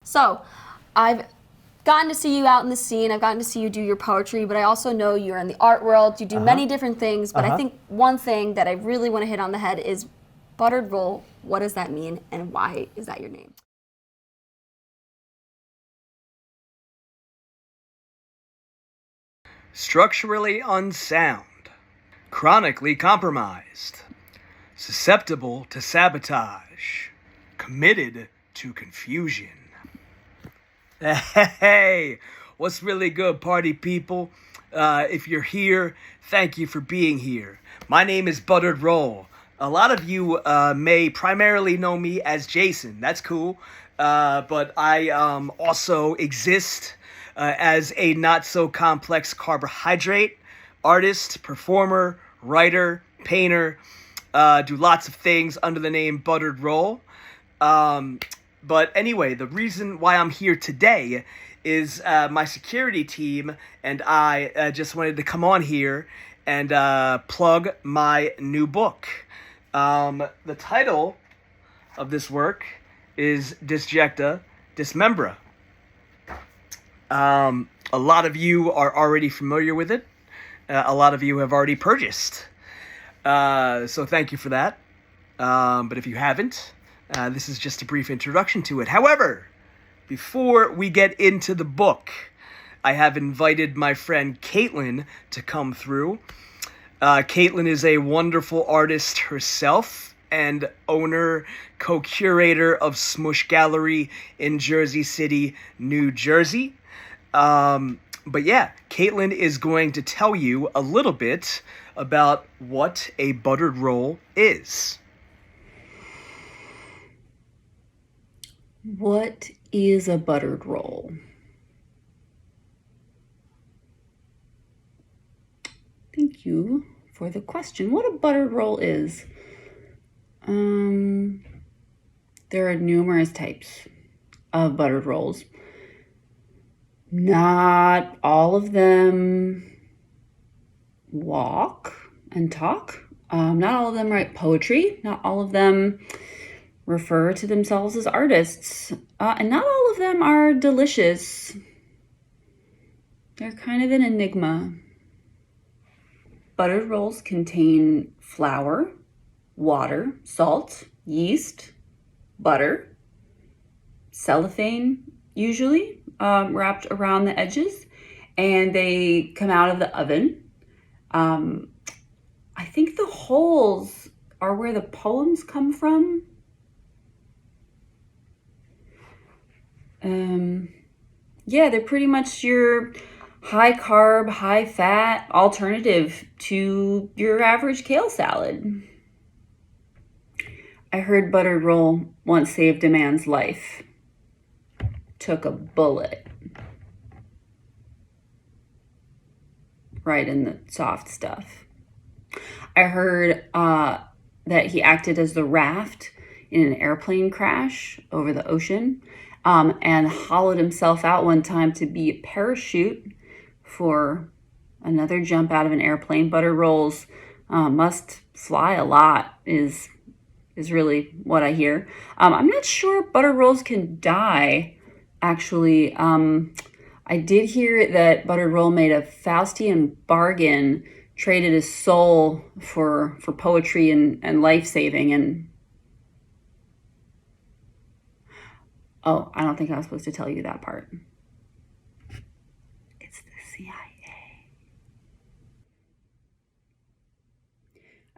So, I've gotten to see you out in the scene. I've gotten to see you do your poetry, but I also know you're in the art world. You do many different things, but I think one thing that I really want to hit on the head is buttered roll. What does that mean, and why is that your name? Structurally unsound, chronically compromised, susceptible to sabotage, committed to confusion. Hey, what's really good, party people? If you're here, thank you for being here. My name is Buttered Roll. A lot of you may primarily know me as Jason. That's cool. But I also exist as a Not So Complex Carbohydrate artist, performer, writer, painter. Do lots of things under the name Buttered Roll. But anyway, the reason why I'm here today is my security team and I just wanted to come on here and plug my new book. The title of this work is Disjecta Dismembra. A lot of you are already familiar with it. A lot of you have already purchased. So thank you for that. But if you haven't, this is just a brief introduction to it. However, before we get into the book, I have invited my friend Caitlin to come through. Caitlin is a wonderful artist herself and owner, co-curator of Smush Gallery in Jersey City, New Jersey. But yeah, Caitlin is going to tell you a little bit about what a buttered roll is. What is a buttered roll? Thank you for the question. What a buttered roll is? There are numerous types of buttered rolls. Not all of them walk and talk. Not all of them write poetry. Not all of them refer to themselves as artists. And not all of them are delicious. They're kind of an enigma. Buttered rolls contain flour, water, salt, yeast, butter, cellophane usually wrapped around the edges, and they come out of the oven. I think the holes are where the poems come from. Yeah, they're pretty much your high carb, high fat alternative to your average kale salad. I heard buttered roll once saved a man's life. Took a bullet right in the soft stuff. I heard that he acted as the raft in an airplane crash over the ocean, and hollowed himself out one time to be a parachute for another jump out of an airplane. Butter rolls must fly a lot is really what I hear. I'm not sure butter rolls can die, actually. I did hear that buttered roll made a Faustian bargain, traded his soul for poetry and life-saving. And oh, I don't think I was supposed to tell you that part. It's the CIA.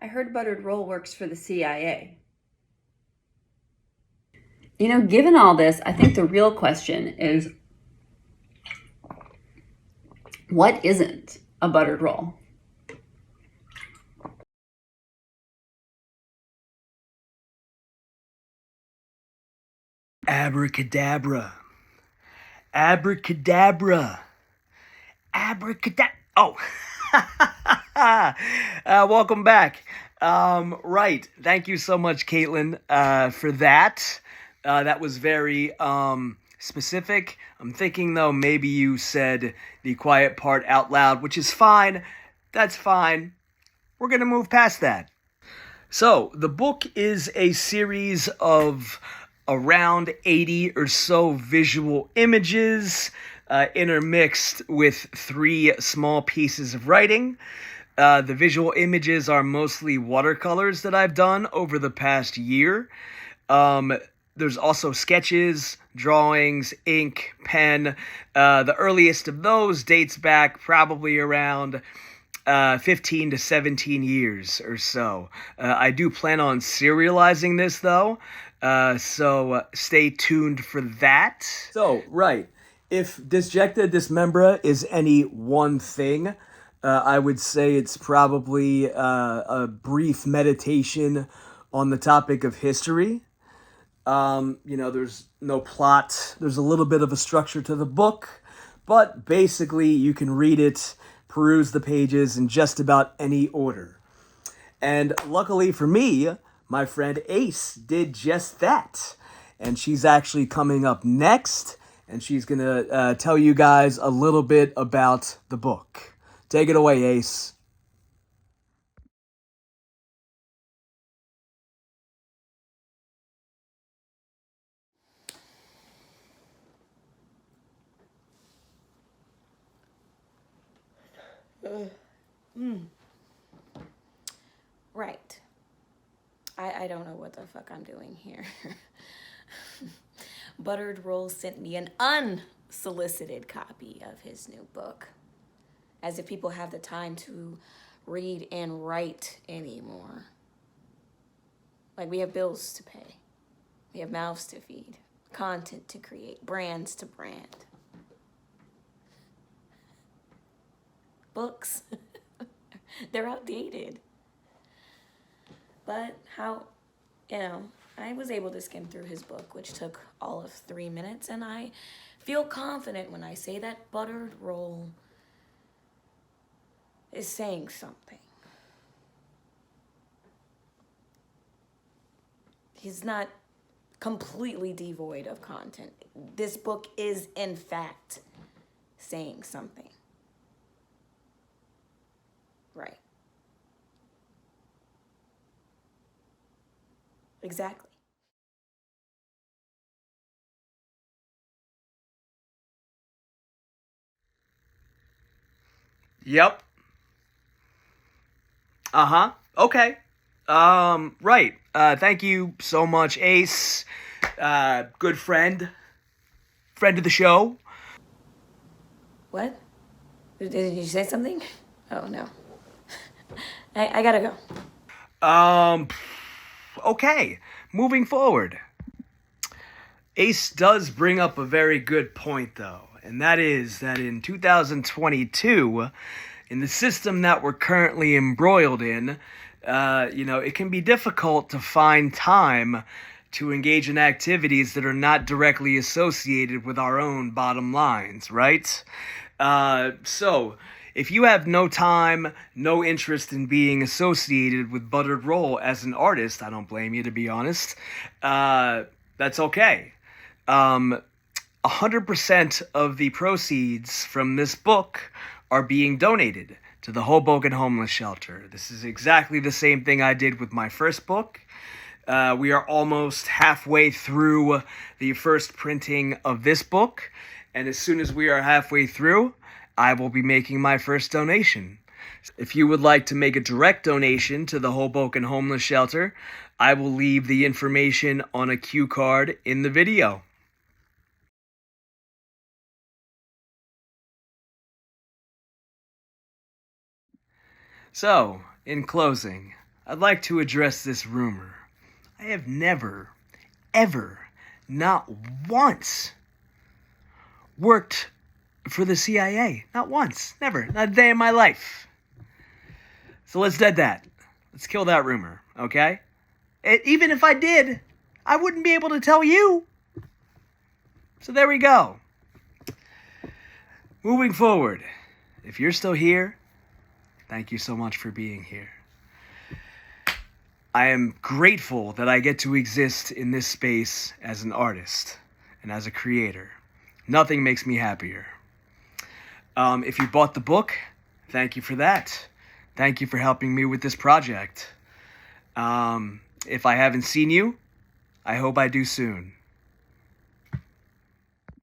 I heard buttered roll works for the CIA. You know, given all this, I think the real question is, what isn't a buttered roll? Abracadabra. Abracadabra. Abracadabra. Oh. Welcome back. Right. Thank you so much, Caitlin, for that. That was very specific. I'm thinking, though, maybe you said the quiet part out loud, which is fine. That's fine. We're going to move past that. So, the book is a series of around 80 or so visual images, intermixed with 3 small pieces of writing. The visual images are mostly watercolors that I've done over the past year. There's also sketches, drawings, ink, pen. The earliest of those dates back probably around 15 to 17 years or so. I do plan on serializing this, though, so stay tuned for that. So, right, if Disjecta Dismembra is any one thing, I would say it's probably a brief meditation on the topic of history. There's no plot. There's a little bit of a structure to the book, but basically you can read it, peruse the pages in just about any order. And luckily for me, my friend Ace did just that. And she's actually coming up next, and she's going to tell you guys a little bit about the book. Take it away, Ace. Right. I don't know what the fuck I'm doing here. Buttered Roll sent me an unsolicited copy of his new book. As if people have the time to read and write anymore. Like, we have bills to pay. We have mouths to feed. Content to create. Brands to brand. Books. They're outdated. But I was able to skim through his book, which took all of 3 minutes, and I feel confident when I say that Buttered Roll is saying something. He's not completely devoid of content. This book is, in fact, saying something. Right. Exactly. Yep. Uh-huh. Okay. Right. Thank you so much, Ace. Good friend. Friend of the show. What? Did you say something? Oh, no. I gotta go. Okay. Moving forward. Ace does bring up a very good point, though, and that is that in 2022, in the system that we're currently embroiled in, it can be difficult to find time to engage in activities that are not directly associated with our own bottom lines, right? So, if you have no time, no interest in being associated with Buttered Roll as an artist, I don't blame you, to be honest. That's okay. 100% of the proceeds from this book are being donated to the Hoboken Homeless Shelter. This is exactly the same thing I did with my first book. We are almost halfway through the first printing of this book, and as soon as we are halfway through, I will be making my first donation. If you would like to make a direct donation to the Hoboken Homeless Shelter, I will leave the information on a cue card in the video. So, in closing, I'd like to address this rumor. I have never, ever, not once worked for the CIA. Not once. Never. Not a day in my life. So let's dead that. Let's kill that rumor, okay? Even if I did, I wouldn't be able to tell you. So there we go. Moving forward, if you're still here, thank you so much for being here. I am grateful that I get to exist in this space as an artist and as a creator. Nothing makes me happier. If you bought the book, thank you for that. Thank you for helping me with this project. If I haven't seen you, I hope I do soon.